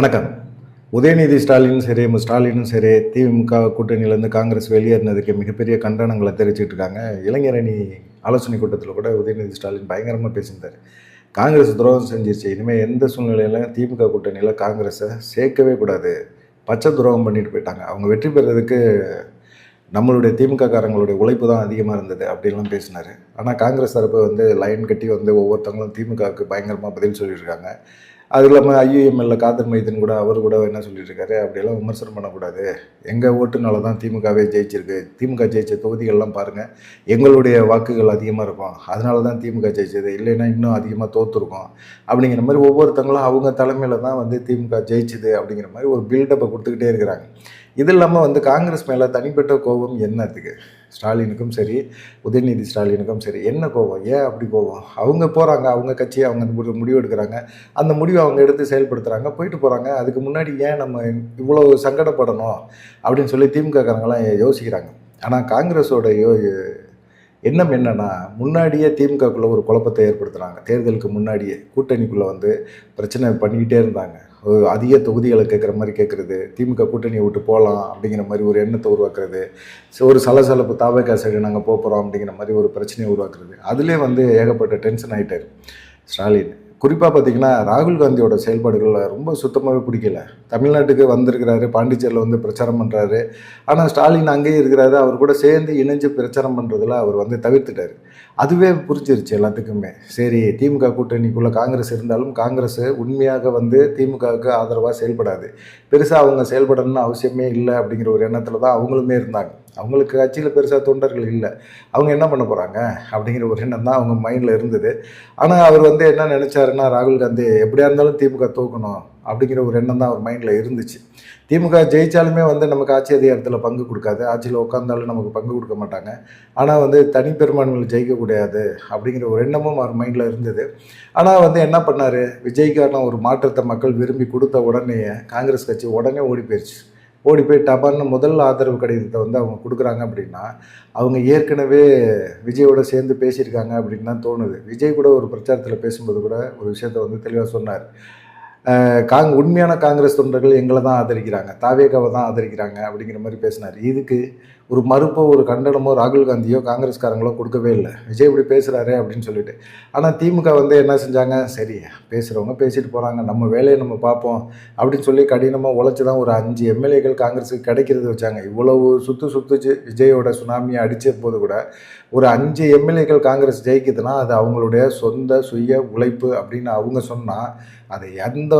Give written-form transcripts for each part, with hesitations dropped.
வணக்கம். உதயநிதி ஸ்டாலினும் சரி, ஸ்டாலினும் சரி, திமுக கூட்டணியிலேருந்து காங்கிரஸ் வெளியேறினதுக்கு மிகப்பெரிய கண்டனங்களை தெரிவிச்சுட்டு இருக்காங்க. இளைஞரணி ஆலோசனை கூட்டத்தில் கூட உதயநிதி ஸ்டாலின் பயங்கரமாக பேசியிருந்தார். காங்கிரஸ் துரோகம் செஞ்சிருச்சு, இனிமேல் எந்த சூழ்நிலையிலும் திமுக கூட்டணியில் காங்கிரஸை சேர்க்கவே கூடாது, பச்சை துரோகம் பண்ணிட்டு போயிட்டாங்க, அவங்க வெற்றி பெறதுக்கு நம்மளுடைய திமுக காரங்களுடைய உழைப்பு தான் அதிகமாக இருந்தது அப்படின்லாம் பேசினார். ஆனால் காங்கிரஸ் தரப்பு லைன் கட்டி ஒவ்வொருத்தவங்களும் திமுகவுக்கு பயங்கரமாக பதில் சொல்லியிருக்காங்க. அது இல்லாமல் ஐயுஎம்எல்ல காதர் மைதீன் கூட அவர் கூட என்ன சொல்லியிருக்காரு, அப்படியெல்லாம் விமர்சனம் பண்ணக்கூடாது, எங்கள் ஓட்டுனால தான் திமுகவே ஜெயிச்சிருக்கு, திமுக ஜெயிச்ச தொகுதிகள்லாம் பாருங்கள், எங்களுடைய வாக்குகள் அதிகமாக இருக்கும், அதனால தான் திமுக ஜெயிச்சது, இல்லைன்னா இன்னும் அதிகமாக தோற்றுருக்கோம் அப்படிங்கிற மாதிரி ஒவ்வொருத்தங்களும் அவங்க தலைமையில் தான் திமுக ஜெயிச்சுது அப்படிங்கிற மாதிரி ஒரு பில்டப்பை கொடுத்துக்கிட்டே இருக்கிறாங்க. இது இல்லாமல் காங்கிரஸ் மேலே தனிப்பட்ட கோபம் என்னத்துக்கு, ஸ்டாலினுக்கும் சரி உதயநிதி ஸ்டாலினுக்கும் சரி என்ன கோபம், ஏன் அப்படி கோபம்? அவங்க போகிறாங்க, அவங்க கட்சியை அவங்க முடிவு எடுக்கிறாங்க, அந்த முடிவை அவங்க எடுத்து செயல்படுத்துகிறாங்க, போயிட்டு போகிறாங்க. அதுக்கு முன்னாடி ஏன் நம்ம இவ்வளோ சங்கடப்படணும் அப்படின்னு சொல்லி திமுக காரங்களாம் யோசிக்கிறாங்க. ஆனால் காங்கிரஸோட எண்ணம் என்னன்னா, முன்னாடியே திமுகக்குள்ளே ஒரு குழப்பத்தை ஏற்படுத்துகிறாங்க. தேர்தலுக்கு முன்னாடியே கூட்டணிக்குள்ளே பிரச்சனை பண்ணிக்கிட்டே இருந்தாங்க. அதிக தொகுதிகளை கேட்குற மாதிரி கேட்குறது, திமுக கூட்டணியை விட்டு போகலாம் அப்படிங்கிற மாதிரி ஒரு எண்ணத்தை உருவாக்குறது, ஒரு சலசலப்பு தாவேகா சைடு நாங்கள் போகிறோம் அப்படிங்கிற மாதிரி ஒரு பிரச்சனையை உருவாக்குறது. அதிலே ஏகப்பட்ட டென்ஷன் ஆகிட்டார் ஸ்டாலின். குறிப்பாக பார்த்திங்கன்னா, ராகுல் காந்தியோட செயல்பாடுகள் ரொம்ப சுத்தமாகவே பிடிக்கல. தமிழ்நாட்டுக்கு வந்திருக்கிறாரு, பாண்டிச்சேரியில் பிரச்சாரம் பண்ணுறாரு. ஆனால் ஸ்டாலின் அங்கேயே இருக்கிறாரு, அவர் கூட சேர்ந்து இணைஞ்சு பிரச்சாரம் பண்ணுறதுல அவர் தவிர்த்துட்டார். அதுவே புரிஞ்சிருச்சு எல்லாத்துக்குமே. சரி, திமுக கூட்டணிக்குள்ளே காங்கிரஸ் இருந்தாலும் காங்கிரஸ் உண்மையாக திமுகவுக்கு ஆதரவாக செயல்படாது, பெருசாக அவங்க செயல்படணும்னு அவசியமே இல்லை அப்படிங்கிற ஒரு எண்ணத்தில் தான் அவங்களுமே இருந்தாங்க. அவங்களுக்கு கட்சியில் பெருசாக தொண்டர்கள் இல்லை, அவங்க என்ன பண்ண போகிறாங்க அப்படிங்கிற ஒரு எண்ணம் தான் அவங்க மைண்டில் இருந்தது. ஆனால் அவர் என்ன நினச்சாருன்னா, ராகுல் காந்தி எப்படியா இருந்தாலும் திமுக தோக்கணும் அப்படிங்கிற ஒரு எண்ணம் தான் அவர் மைண்டில் இருந்துச்சு. திமுக ஜெயித்தாலுமே நமக்கு ஆட்சி அதிகாரத்தில் பங்கு கொடுக்காது, ஆட்சியில் உட்காந்தாலும் நமக்கு பங்கு கொடுக்க மாட்டாங்க. ஆனால் தனிப்பெரும்பான்மையில் ஜெயிக்கக்கூடாது அப்படிங்கிற ஒரு எண்ணமும் அவர் மைண்டில் இருந்தது. ஆனால் என்ன பண்ணார், விஜய்க்கான ஒரு மாற்றத்தை மக்கள் விரும்பி கொடுத்த உடனே காங்கிரஸ் கட்சி உடனே ஓடி போய் டபார்னு முதல் ஆதரவு கடிதத்தை அவங்க கொடுக்குறாங்க. அப்படின்னா அவங்க ஏற்கனவே விஜயோட சேர்ந்து பேசியிருக்காங்க அப்படின்னு தான் தோணுது. விஜய் கூட ஒரு பிரச்சாரத்தில் பேசும்போது கூட ஒரு விஷயத்தை தெளிவாக சொன்னார். உண்மையான காங்கிரஸ் தொண்டர்கள் எங்களை தான் ஆதரிக்கிறாங்க, தாவேகாவை தான் ஆதரிக்கிறாங்க அப்படிங்கிற மாதிரி பேசினார். இதுக்கு ஒரு மறுப்போ ஒரு கண்டனமோ ராகுல் காந்தியோ காங்கிரஸ்காரங்களோ கொடுக்கவே இல்லை, விஜய் இப்படி பேசுகிறாரு அப்படின்னு சொல்லிட்டு. ஆனால் திமுக என்ன செஞ்சாங்க, சரி பேசுகிறவங்க பேசிட்டு போகிறாங்க, நம்ம வேலையை நம்ம பார்ப்போம் அப்படின்னு சொல்லி கடினமாக உழைச்சி தான் ஒரு 5 எம்எல்ஏக்கள் காங்கிரஸுக்கு கிடைக்கிறது வச்சாங்க. இவ்வளவு சுற்றுச்சு விஜயோட சுனாமியை அடித்த போது கூட ஒரு 5 எம்எல்ஏக்கள் காங்கிரஸ் ஜெயிக்குதுன்னா அது அவங்களுடைய சொந்த சுய உழைப்பு அப்படின்னு அவங்க சொன்னால் அதை எந்த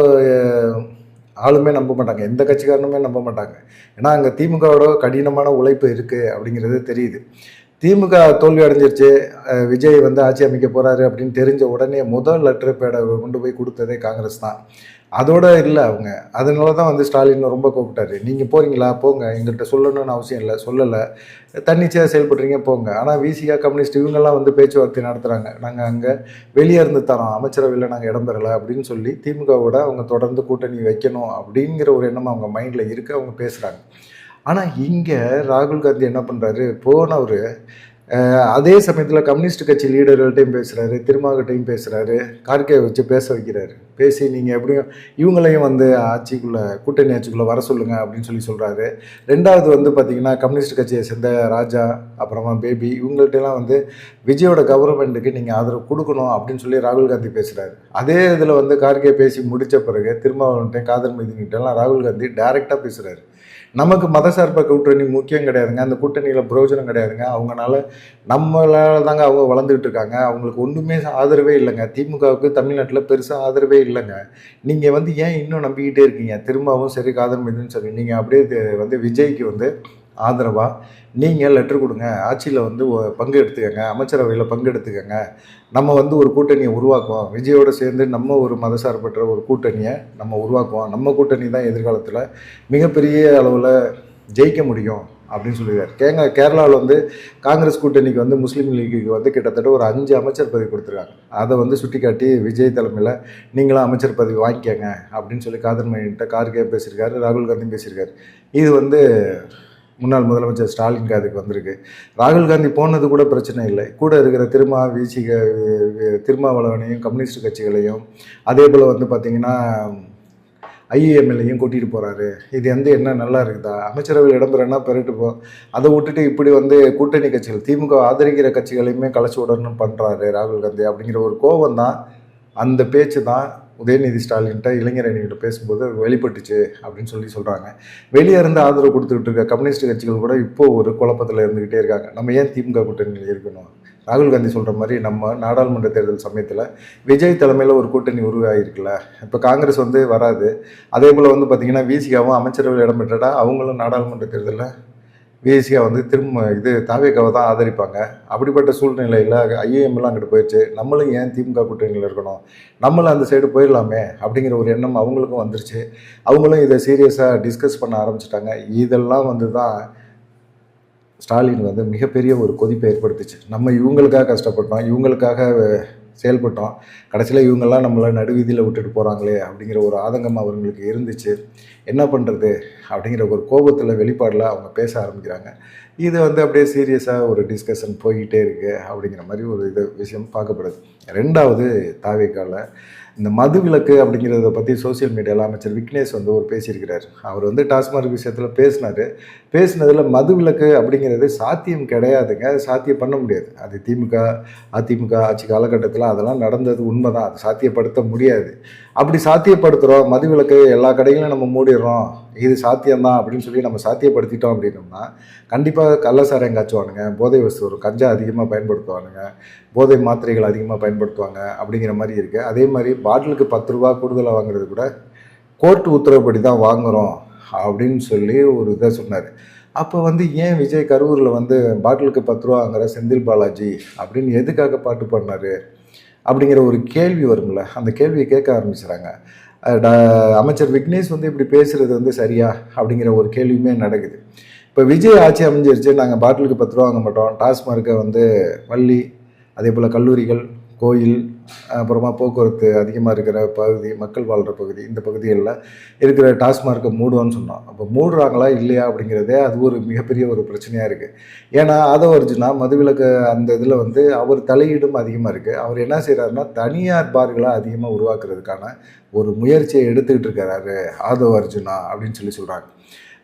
ஆளுமே நம்ப மாட்டாங்க, எந்த கட்சிக்காரனுமே நம்ப மாட்டாங்க. ஏன்னா அங்கே திமுகவோட கடினமான உழைப்பு இருக்குது அப்படிங்கிறது தெரியுது. திமுக தோல்வி அடைஞ்சிருச்சு, விஜய் ஆட்சி அமைக்க போகிறாரு அப்படின்னு தெரிஞ்ச உடனே முதல் லெட்டர் பேடை கொண்டு போய் கொடுத்ததே காங்கிரஸ் தான். அதோடு இல்லை அவங்க, அதனால தான் ஸ்டாலின் ரொம்ப கூப்பிட்டாரு, நீங்கள் போகிறீங்களா போங்க, எங்கள்கிட்ட சொல்லணும்னு அவசியம் இல்லை, சொல்லலை, தன்னிச்சையாக செயல்படுறீங்க போங்க. ஆனால் விசிகா கம்யூனிஸ்ட் இவங்கெல்லாம் பேச்சுவார்த்தை நடத்துகிறாங்க, நாங்கள் அங்கே வெளியே இருந்து தரோம், அமைச்சரவையில் நாங்கள் இடம் பெறலை அப்படின்னு சொல்லி திமுகவோட அவங்க தொடர்ந்து கூட்டணி வைக்கணும் அப்படிங்கிற ஒரு எண்ணம் அவங்க மைண்டில் இருக்குது, அவங்க பேசுகிறாங்க. ஆனால் இங்கே ராகுல் காந்தி என்ன பண்ணுறாரு, போனவர் அதே சமயத்தில் கம்யூனிஸ்ட் கட்சி லீடர்கள்ட்டையும் பேசுகிறாரு, திருமாவட்டையும் பேசுகிறாரு, கார்கே வச்சு பேச வைக்கிறாரு. பேசி நீங்கள் எப்படியும் இவங்களையும் ஆட்சிக்குள்ளே கூட்டணி ஆட்சிக்குள்ளே வர சொல்லுங்கள் அப்படின்னு சொல்கிறாரு. ரெண்டாவது பார்த்திங்கன்னா, கம்யூனிஸ்ட் கட்சியை சேர்ந்த ராஜா அப்புறமா பேபி இவங்கள்ட்டெல்லாம் விஜயோட கவர்மெண்ட்டுக்கு நீங்கள் ஆதரவு கொடுக்கணும் அப்படின்னு சொல்லி ராகுல் காந்தி பேசுகிறாரு. அதே இதில் கார்கே பேசி முடித்த பிறகு திருமாவளவன்ட்டையும் காதர் மீதின்கிட்டலாம் ராகுல் காந்தி டைரெக்டாக பேசுகிறாரு. நமக்கு மதசார்ப கூட்டணி முக்கியம் கிடையாதுங்க, அந்த கூட்டணியில் பிரயோஜனம் கிடையாதுங்க, அவங்களால நம்மளால் தாங்க அவங்க வளர்ந்துக்கிட்டு இருக்காங்க, அவங்களுக்கு ஒன்றுமே ஆதரவே இல்லைங்க, திமுகவுக்கு தமிழ்நாட்டில் பெருசாக ஆதரவே இல்லைங்க, நீங்கள் ஏன் இன்னும் நம்பிக்கிட்டே இருக்கீங்க, திரும்பவும் சரி காதர் மீதுன்னு சரி, நீங்கள் அப்படியே விஜய்க்கு ஆதரவாக நீங்கள் லெட்டர் கொடுங்க, ஆட்சியில் பங்கு எடுத்துக்கங்க, அமைச்சரவையில் பங்கு எடுத்துக்கங்க, நம்ம ஒரு கூட்டணியை உருவாக்குவோம், விஜயோடு சேர்ந்து நம்ம ஒரு மதசார்பற்ற ஒரு கூட்டணியை நம்ம உருவாக்குவோம், நம்ம கூட்டணி தான் எதிர்காலத்தில் மிகப்பெரிய அளவில் ஜெயிக்க முடியும் அப்படின்னு சொல்லியிருக்காரு. கேரளாவில் காங்கிரஸ் கூட்டணிக்கு முஸ்லீம் லீக்குக்கு கிட்டத்தட்ட ஒரு 5 அமைச்சர் பதவி கொடுத்துருக்காங்க. அதை சுட்டி காட்டி விஜய் தலைமையில் நீங்களும் அமைச்சர் பதவி வாங்கிக்கங்க அப்படின்னு சொல்லி காதர் மையன்ட்ட கார்கே பேசியிருக்காரு, ராகுல் காந்தியும் பேசியிருக்காரு. இது முன்னாள் முதலமைச்சர் ஸ்டாலின் காதுக்கு வந்திருக்கு. ராகுல் காந்தி போனது கூட பிரச்சனை இல்லை, கூட இருக்கிற திருமாவளவனையும் கம்யூனிஸ்ட் கட்சிகளையும் அதே போல் பார்த்திங்கன்னா ஐஏஎம்எல்லையும் கூட்டிகிட்டு போகிறாரு. இது வந்து என்ன நல்லா இருக்குதா? அமைச்சரவையில் இடம்பெறனா பெறட்டு போ, அதை விட்டுட்டு இப்படி வந்து கூட்டணி கட்சிகள் திமுக ஆதரிக்கிற கட்சிகளையுமே கலைச்சி விடணும்னு பண்ணுறாரு ராகுல் காந்தி அப்படிங்கிற ஒரு கோபம் தான், அந்த பேச்சு தான் உதயநிதி ஸ்டாலின்கிட்ட இளைஞர் அணிகிட்ட பேசும்போது வெளிப்பட்டுச்சு அப்படின்னு சொல்கிறாங்க. வெளியே இருந்து ஆதரவு கொடுத்துக்கிட்டு இருக்க கம்யூனிஸ்ட் கட்சிகள் கூட இப்போது ஒரு குழப்பத்தில் இருந்துக்கிட்டே இருக்காங்க. நம்ம ஏன் திமுக கூட்டணியில் இருக்கணும்? ராகுல் காந்தி சொல்கிற மாதிரி நம்ம நாடாளுமன்ற தேர்தல் சமயத்தில் விஜய் தலைமையில் ஒரு கூட்டணி உருவாகிருக்குல்ல, இப்போ காங்கிரஸ் வந்து வராது. அதே போல் வந்து பார்த்திங்கன்னா விசிகாவும் அமைச்சரவையில் இடம்பெற்றா அவங்களும் நாடாளுமன்ற தேர்தலில் விசிகா வந்து திரும்ப தாவேக்காவை தான் ஆதரிப்பாங்க. அப்படிப்பட்ட சூழ்நிலையில் ஐஏஎம்லாம் அங்கிட்டு போயிடுச்சு. நம்மளும் ஏன் திமுக கூட்டணியில் இருக்கணும், நம்மளும் அந்த சைடு போயிடலாமே அப்படிங்கிற ஒரு எண்ணம் அவங்களுக்கும் வந்துருச்சு. அவங்களும் இதை சீரியஸாக டிஸ்கஸ் பண்ண ஆரம்பிச்சிட்டாங்க. இதெல்லாம் வந்து தான் ஸ்டாலின் வந்து மிகப்பெரிய ஒரு கொதிப்பை ஏற்படுத்துச்சு. நம்ம இவங்களுக்காக கஷ்டப்பட்டோம், இவங்களுக்காக செயல்பட்டோம், கடைசியில் இவங்கெல்லாம் நம்மளை நடுவீதியில் விட்டுட்டு போகிறாங்களே அப்படிங்கிற ஒரு ஆதங்கம் அவங்களுக்கு இருந்துச்சு. என்ன பண்ணுறது அப்படிங்கிற ஒரு கோபத்தில் வெளிப்பாடில் அவங்க பேச ஆரம்பிக்கிறாங்க. இது வந்து அப்படியே சீரியஸாக ஒரு டிஸ்கஷன் போய்கிட்டே இருக்குது அப்படிங்கிற மாதிரி ஒரு விஷயம் பார்க்கப்படுது. ரெண்டாவது, தாவேக்கால இந்த மது விலக்கு அப்படிங்கிறத பற்றி சோசியல் மீடியாவில் அமைச்சர் விக்னேஷ் வந்து ஒரு பேசியிருக்கிறார். அவர் வந்து டாஸ்மார்க் விஷயத்தில் பேசினதில் மது விலக்கு அப்படிங்கிறது சாத்தியம் கிடையாதுங்க, அது சாத்தியம் பண்ண முடியாது. அது அதிமுக ஆட்சி காலகட்டத்தில் அதெல்லாம் நடந்தது உண்மைதான், அது சாத்தியப்படுத்த முடியாது. அப்படி சாத்தியப்படுத்துகிறோம், மது விலக்கு எல்லா கடைகளும் நம்ம மூடிடுறோம், இது சாத்தியம்தான் அப்படின்னு சொல்லி நம்ம சாத்தியப்படுத்திட்டோம் அப்படின்னோம்னா கண்டிப்பாக கள்ளசாராயம் காய்ச்சுவானுங்க, போதை வஸ்து வரும், கஞ்சா அதிகமாக பயன்படுத்துவானுங்க, போதை மாத்திரைகள் அதிகமாக பயன்படுத்துவாங்க அப்படிங்கிற மாதிரி இருக்குது. அதே மாதிரி பாட்டிலுக்கு 10 ரூபா கூடுதலாக வாங்குறது கூட கோர்ட்டு உத்தரவுப்படி தான் வாங்குகிறோம் அப்படின்னு சொல்லி ஒரு இதை சொன்னார். அப்போ வந்து ஏன் விஜய் கரூரில் வந்து பாட்டிலுக்கு 10 ரூபா வாங்குற செந்தில் பாலாஜி அப்படின்னு எதுக்காக பாட்டு பாடினார் அப்படிங்கிற ஒரு கேள்வி வரும்ல, அந்த கேள்வியை கேட்க ஆரம்பிச்சுறாங்க. அமைச்சர் விக்னேஷ் வந்து இப்படி பேசுகிறது வந்து சரியா அப்படிங்கிற ஒரு கேள்வியுமே நடக்குது. இப்போ விஜய் ஆட்சி அமைஞ்சிருச்சு, நாங்கள் பாட்டிலுக்கு 10 ரூபா வாங்க மாட்டோம், டாஸ்மார்க்கை வந்து பள்ளி, அதே போல் கல்லூரிகள், கோயில், அப்புறமா போக்குவரத்து அதிகமாக இருக்கிற பகுதி, மக்கள் வாழ்கிற பகுதி, இந்த பகுதிகளில் இருக்கிற டாஸ்மார்க்கை மூடுவோன்னு சொன்னோம். அப்போ மூடுறாங்களா இல்லையா அப்படிங்கிறதே அது ஒரு மிகப்பெரிய ஒரு பிரச்சனையாக இருக்குது. ஏன்னா ஆதவர்ஜுனா மதுவிலக்கு அந்த இதில் வந்து அவர் தலையீடும் அதிகமாக இருக்குது. அவர் என்ன செய்கிறாருன்னா தனியார் பார்களை அதிகமாக உருவாக்குறதுக்கான ஒரு முயற்சியை எடுத்துக்கிட்டு இருக்கிறாரு ஆதவர்ஜுனா அப்படின்னு சொல்கிறாங்க.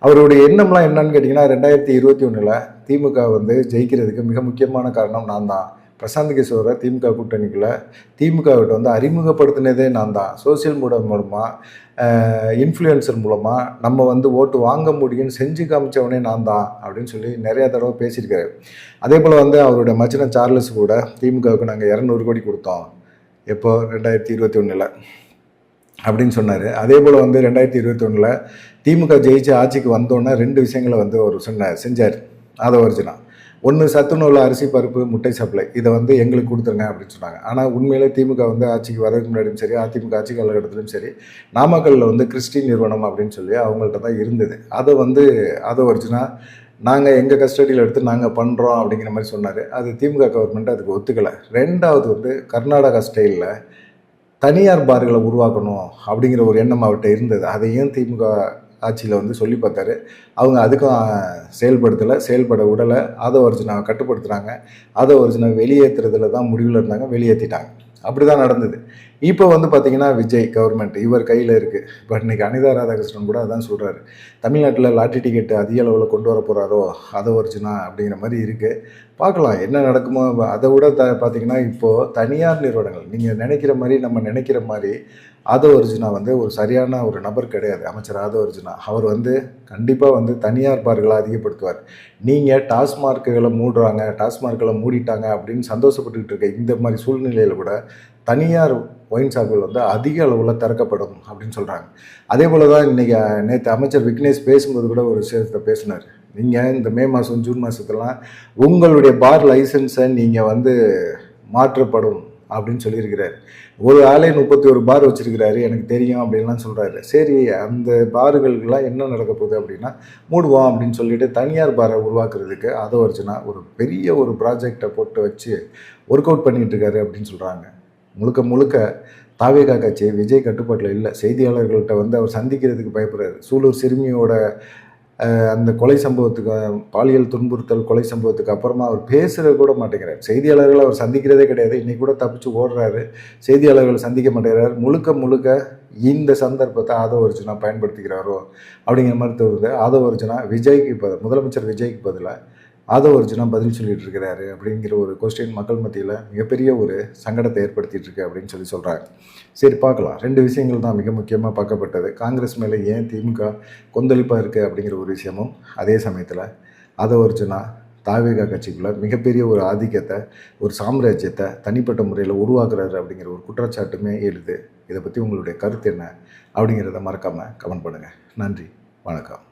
அவருடைய எண்ணம்லாம் என்னன்னு கேட்டிங்கன்னா 2021 திமுக வந்து ஜெயிக்கிறதுக்கு மிக முக்கியமான காரணம் நான் தான், பிரசாந்த் கிஷோரை திமுக கூட்டணிக்குள்ளே திமுகவிட்ட வந்து அறிமுகப்படுத்தினதே நான் தான், சோசியல் மீடியா மூலமாக இன்ஃப்ளூயன்சர் மூலமாக நம்ம வந்து ஓட்டு வாங்க முடியும்னு செஞ்சு காமிச்சவனே நான் தான் அப்படின்னு சொல்லி நிறையா தடவை பேசியிருக்காரு. அதே போல் வந்து அவருடைய மச்சின சார்லஸ் கூட திமுகவுக்கு நாங்கள் 200 கோடி கொடுத்தோம் எப்போ 2021 அப்படின்னு சொன்னார். அதே போல் வந்து 2021 திமுக ஜெயிச்சு ஆட்சிக்கு வந்தோன்னே 2 விஷயங்களை வந்து அவர் செஞ்சார் ஆதவர்ஜுனா. ஒன்று, சத்துணவுல அரிசி பருப்பு முட்டை சப்ளை, இதை வந்து எங்களுக்கு கொடுத்துருங்க அப்படின்னு சொன்னாங்க. ஆனால் உண்மையிலே திமுக வந்து ஆட்சிக்கு வரதுக்கு முன்னாடியும் சரி, அதிமுக ஆட்சி காலகட்டத்திலும் சரி, நாமக்கல்லில் வந்து கிறிஸ்டின் நிறுவனம் அப்படின்னு சொல்லி அவங்கள்ட்ட தான் இருந்தது. அதை வந்து ஆதவர்ஜுனா நாங்கள் எங்கள் கஸ்டடியில் எடுத்து நாங்கள் பண்ணுறோம் அப்படிங்கிற மாதிரி சொன்னார். அது திமுக கவர்மெண்ட் அதுக்கு ஒத்துக்கலை. ரெண்டாவது வந்து கர்நாடகா ஸ்டைலில் தனியார் பார்களை உருவாக்கணும் அப்படிங்கிற ஒரு எண்ணம் அவர்கிட்ட இருந்தது. அதையும் திமுக ஆட்சியில் வந்து சொல்லி பார்த்தாரு. அவங்க அதுக்கும் செயல்பட விடலை. ஆதவர்ஜுனாவை கட்டுப்படுத்துகிறாங்க. ஆதவர்ஜுனாவை வெளியேற்றுறதுல தான் முடிவில் இருந்தாங்க, வெளியேற்றிட்டாங்க. அப்படி தான் நடந்தது. இப்போ வந்து பார்த்திங்கன்னா விஜய் கவர்மெண்ட் இவர் கையில் இருக்குது. இப்போ இன்றைக்கி அனிதா ராதாகிருஷ்ணன் கூட அதான் சொல்கிறாரு, தமிழ்நாட்டில் லாட்டரி டிக்கெட்டு அதிக அளவில் கொண்டு வர போகிறாரோ ஆதவர்ஜுனா அப்படிங்கிற மாதிரி இருக்குது. பார்க்கலாம் என்ன நடக்குமோ. அதை விட பார்த்திங்கன்னா இப்போது தனியார் நிறுவனங்கள் நீங்கள் நினைக்கிற மாதிரி நம்ம நினைக்கிற மாதிரி ஆதவர்ஜுனா வந்து ஒரு சரியான ஒரு நபர் கிடையாது. அமைச்சர் ஆதவர்ஜுனா அவர் வந்து கண்டிப்பாக வந்து தனியார் பார்களை அதிகப்படுத்துவார். நீங்கள் டாஸ்மார்க்குகளை மூடிட்டாங்க அப்படின்னு சந்தோஷப்பட்டுக்கிட்டு இருக்க இந்த மாதிரி சூழ்நிலையில் கூட தனியார் ஒயின் ஷாப்புகள் வந்து அதிக அளவில் திறக்கப்படும் அப்படின்னு சொல்கிறாங்க. அதே போல் தான் இன்றைக்கி நேற்று அமைச்சர் விக்னேஷ் பேசும்போது கூட ஒரு விஷயத்தை பேசினார். நீங்கள் இந்த மே மாதம் ஜூன் மாதத்துலாம் உங்களுடைய பார் லைசன்ஸை நீங்கள் வந்து மாற்றப்படும் அப்படின்னு சொல்லியிருக்கிறார். ஒரு ஆளே 31 பார் வச்சுருக்கிறாரு, எனக்கு தெரியும் அப்படின்லாம் சொல்கிறாரு. சரி, அந்த பார்களுக்கெல்லாம் என்ன நடக்க போகுது அப்படின்னா மூடுவோம் அப்படின்னு சொல்லிட்டு தனியார் பாரை உருவாக்குறதுக்கு ஆதவர்ஜுனா ஒரு பெரிய ஒரு ப்ராஜெக்டை போட்டு வச்சு ஒர்க் அவுட் பண்ணிகிட்டு இருக்காரு அப்படின்னு சொல்கிறாங்க. முழுக்க தாவேகா கட்சி விஜய் கட்டுப்பாட்டில் இல்லை. செய்தியாளர்கள்ட்ட வந்து அவர் சந்திக்கிறதுக்கு பயப்படுறாரு. சூலூர் சிறுமியோட அந்த கொலை சம்பவத்துக்கு, பாலியல் துன்புறுத்தல் கொலை சம்பவத்துக்கு அப்புறமா அவர் பேசுகிறது கூட மாட்டேங்கிறார். செய்தியாளர்களை அவர் சந்திக்கிறதே கிடையாது. இன்றைக்கி கூட தப்பிச்சு ஓடுறாரு. செய்தியாளர்களை சந்திக்க மாட்டேங்கிறார். முழுக்க முழுக்க இந்த சந்தர்ப்பத்தை ஆதவ அர்ஜுனா பயன்படுத்திக்கிறாரோ அப்படிங்கிற மாதிரி தோணுது. ஆதவ அர்ஜுனா முதலமைச்சர் விஜய்க்கு பதிலாக ஆதவ அர்ஜுனா பதில் சொல்லிட்டு இருக்கிறாரு அப்படிங்கிற ஒரு கொஸ்டின் மக்கள் மத்தியில் மிகப்பெரிய ஒரு சங்கடத்தை ஏற்படுத்திட்டு இருக்கு அப்படின்னு சொல்கிறாங்க. சரி, பார்க்கலாம். 2 விஷயங்கள் தான் மிக முக்கியமாக பார்க்கப்பட்டது. காங்கிரஸ் மேலே ஏன் திமுக கொந்தளிப்பாக இருக்குது அப்படிங்கிற ஒரு விஷயமும், அதே சமயத்தில் ஆதவ அர்ஜுனா தாவேகா கட்சிக்குள்ளே மிகப்பெரிய ஒரு ஆதிக்கத்தை, ஒரு சாம்ராஜ்யத்தை தனிப்பட்ட முறையில் உருவாக்குறாரு அப்படிங்கிற ஒரு குற்றச்சாட்டுமே எழுது. இதை பற்றி உங்களுடைய கருத்து என்ன அப்படிங்கிறத மறக்காமல் கமெண்ட் பண்ணுங்கள். நன்றி, வணக்கம்.